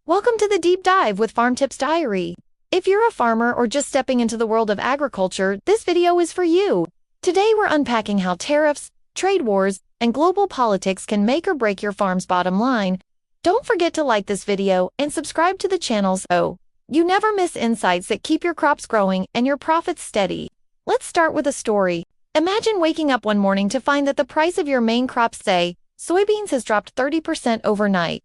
Welcome to the Deep Dive with Farmtips Diary. If you're a farmer or just stepping into the world of agriculture, this video is for you. Today we're unpacking how tariffs, trade wars, and global politics can make or break your farm's bottom line. Don't forget to like this video and subscribe to the channel so you never miss insights that keep your crops growing and your profits steady. Let's start with a story. Imagine waking up one morning to find that the price of your main crop, say, soybeans, has dropped 30% overnight.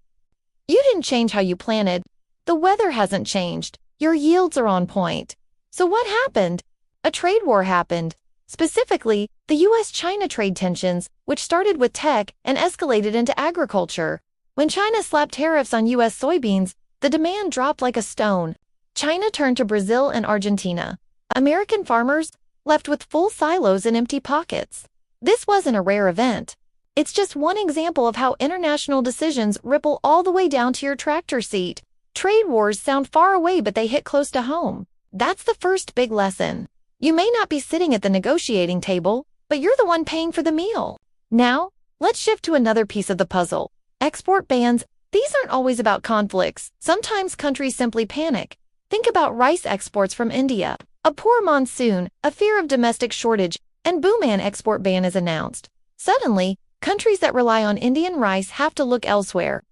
You didn't change how you planted. The weather hasn't changed. Your yields are on point. So what happened? A trade war happened. Specifically, the US-China trade tensions, which started with tech and escalated into agriculture. When China slapped tariffs on US soybeans, the demand dropped like a stone. China turned to Brazil and Argentina. American farmers left with full silos and empty pockets. This wasn't a rare event. It's just one example of how international decisions ripple all the way down to your tractor seat. Trade wars sound far away, but they hit close to home. That's the first big lesson. You may not be sitting at the negotiating table, but you're the one paying for the meal. Now, let's shift to another piece of the puzzle. Export bans. These aren't always about conflicts. Sometimes countries simply panic. Think about rice exports from India. A poor monsoon, a fear of domestic shortage, and boom, an export ban is announced. Suddenly, countries that rely on Indian rice have to look elsewhere.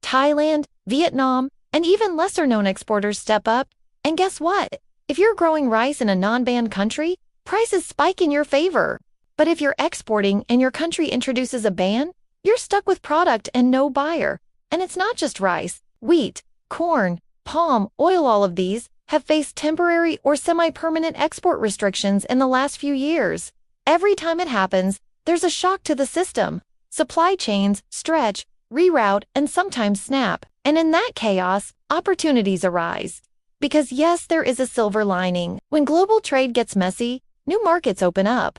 Thailand, Vietnam, and even lesser-known exporters step up. And guess what? If you're growing rice in a non-banned country, prices spike in your favor. But if you're exporting and your country introduces a ban, you're stuck with product and no buyer. And it's not just rice. Wheat, corn, palm oil, all of these have faced temporary or semi-permanent export restrictions in the last few years. Every time it happens, there's a shock to the system. Supply chains stretch, reroute, and sometimes snap. And in that chaos, opportunities arise. Because yes, there is a silver lining. When global trade gets messy, new markets open up.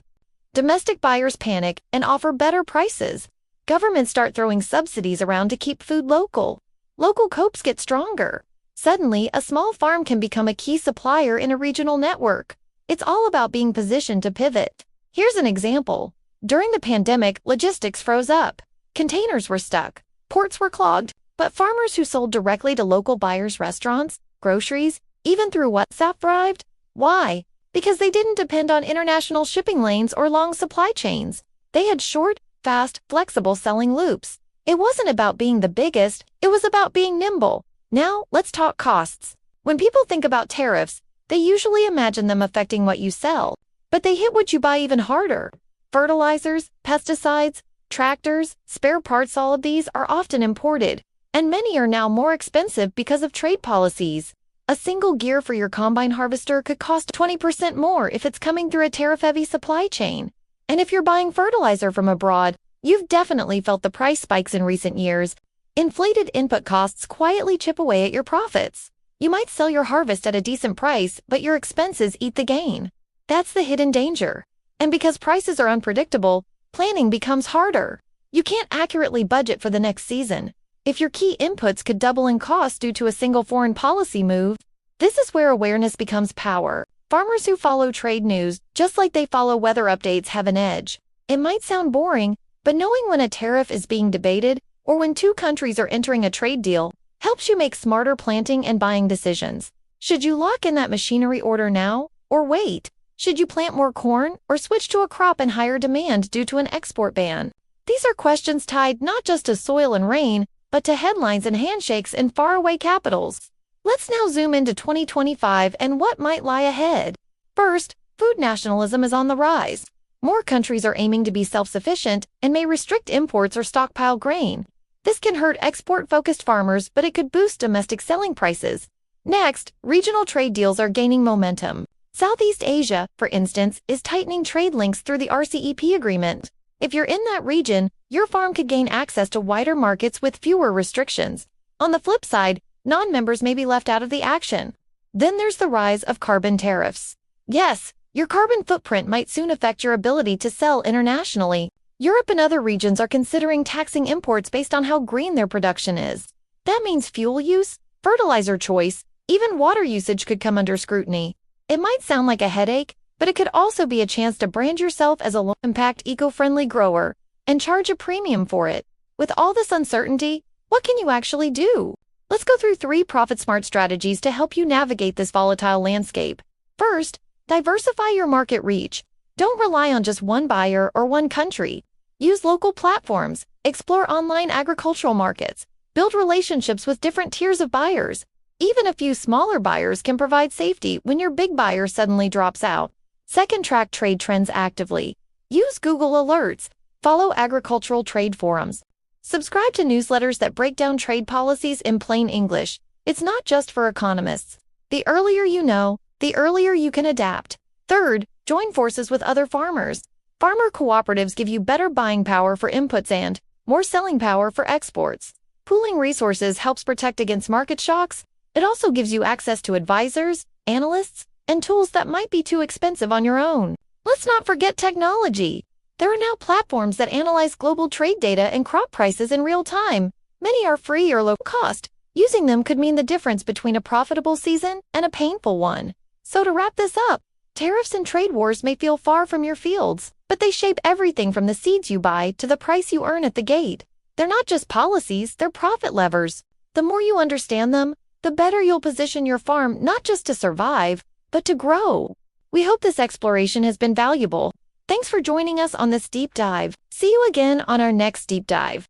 Domestic buyers panic and offer better prices. Governments start throwing subsidies around to keep food local. Local co-ops get stronger. Suddenly, a small farm can become a key supplier in a regional network. It's all about being positioned to pivot. Here's an example. During the pandemic, logistics froze up. Containers were stuck. Ports were clogged. But farmers who sold directly to local buyers, restaurants, groceries, even through WhatsApp thrived. Why? Because they didn't depend on international shipping lanes or long supply chains. They had short, fast, flexible selling loops. It wasn't about being the biggest, it was about being nimble. Now, let's talk costs. When people think about tariffs, they usually imagine them affecting what you sell. But they hit what you buy even harder. Fertilizers, pesticides, tractors, spare parts, all of these are often imported. And many are now more expensive because of trade policies. A single gear for your combine harvester could cost 20% more if it's coming through a tariff-heavy supply chain. And if you're buying fertilizer from abroad, you've definitely felt the price spikes in recent years. Inflated input costs quietly chip away at your profits. You might sell your harvest at a decent price, but your expenses eat the gain. That's the hidden danger. And because prices are unpredictable, planning becomes harder. You can't accurately budget for the next season. If your key inputs could double in cost due to a single foreign policy move, this is where awareness becomes power. Farmers who follow trade news, just like they follow weather updates, have an edge. It might sound boring, but knowing when a tariff is being debated or when two countries are entering a trade deal helps you make smarter planting and buying decisions. Should you lock in that machinery order now or wait? Should you plant more corn or switch to a crop in higher demand due to an export ban? These are questions tied not just to soil and rain, but to headlines and handshakes in faraway capitals. Let's now zoom into 2025 and what might lie ahead. First, food nationalism is on the rise. More countries are aiming to be self-sufficient and may restrict imports or stockpile grain. This can hurt export-focused farmers, but it could boost domestic selling prices. Next, regional trade deals are gaining momentum. Southeast Asia, for instance, is tightening trade links through the RCEP agreement. If you're in that region, your farm could gain access to wider markets with fewer restrictions. On the flip side, non-members may be left out of the action. Then there's the rise of carbon tariffs. Yes, your carbon footprint might soon affect your ability to sell internationally. Europe and other regions are considering taxing imports based on how green their production is. That means fuel use, fertilizer choice, even water usage could come under scrutiny. It might sound like a headache, but it could also be a chance to brand yourself as a low-impact, eco-friendly grower and charge a premium for it. With all this uncertainty, what can you actually do? Let's go through 3 profit-smart strategies to help you navigate this volatile landscape. First, diversify your market reach. Don't rely on just one buyer or one country. Use local platforms, explore online agricultural markets, build relationships with different tiers of buyers. Even a few smaller buyers can provide safety when your big buyer suddenly drops out. Second, track trade trends actively. Use Google Alerts, follow agricultural trade forums. Subscribe to newsletters that break down trade policies in plain English. It's not just for economists. The earlier you know, the earlier you can adapt. Third, join forces with other farmers. Farmer cooperatives give you better buying power for inputs and more selling power for exports. Pooling resources helps protect against market shocks. It also gives you access to advisors, analysts, and tools that might be too expensive on your own. Let's not forget technology. There are now platforms that analyze global trade data and crop prices in real time. Many are free or low cost. Using them could mean the difference between a profitable season and a painful one. So to wrap this up, tariffs and trade wars may feel far from your fields, but they shape everything from the seeds you buy to the price you earn at the gate. They're not just policies, they're profit levers. The more you understand them, the better you'll position your farm not just to survive, but to grow. We hope this exploration has been valuable. Thanks for joining us on this deep dive. See you again on our next deep dive.